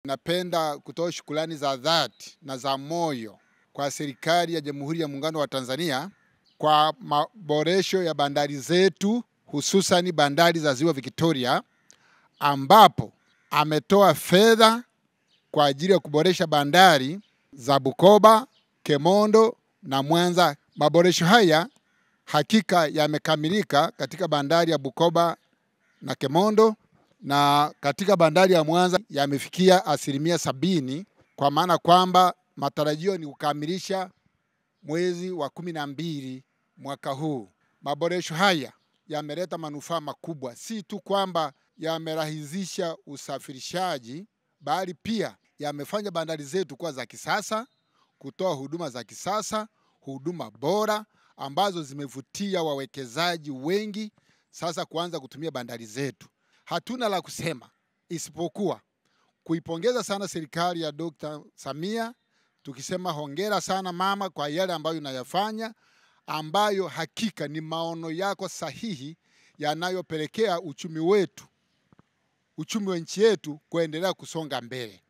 Napenda kutoa shukrani za dhati na za moyo kwa serikali ya Jamhuri ya Muungano wa Tanzania kwa maboresho ya bandari zetu, hususan bandari za Ziwa Victoria, ambapo ametoa fedha kwa ajili ya kuboresha bandari za Bukoba, Kemondo na Mwanza. Maboresho haya hakika yamekamilika katika bandari ya Bukoba na Kemondo, na katika bandari ya Mwanza yamefikia 70%, kwa maana kwamba matarajio ni kukamilisha mwezi wa 12 mwaka huu. Maboresho haya yameleta manufaa makubwa, si tu kwamba yamerahisisha usafirishaji, bali pia yamefanya bandari zetu kuwa za kisasa, kutoa huduma za kisasa, huduma bora ambazo zimevutia wawekezaji wengi sasa kuanza kutumia bandari zetu. Hatuna la kusema isipokuwa kuipongeza sana serikali ya Dr. Samia, tukisema hongera sana mama kwa yale ambayo unayafanya, ambayo hakika ni maono yako sahihi yanayopelekea uchumi wa nchi yetu kuendelea kusonga mbele.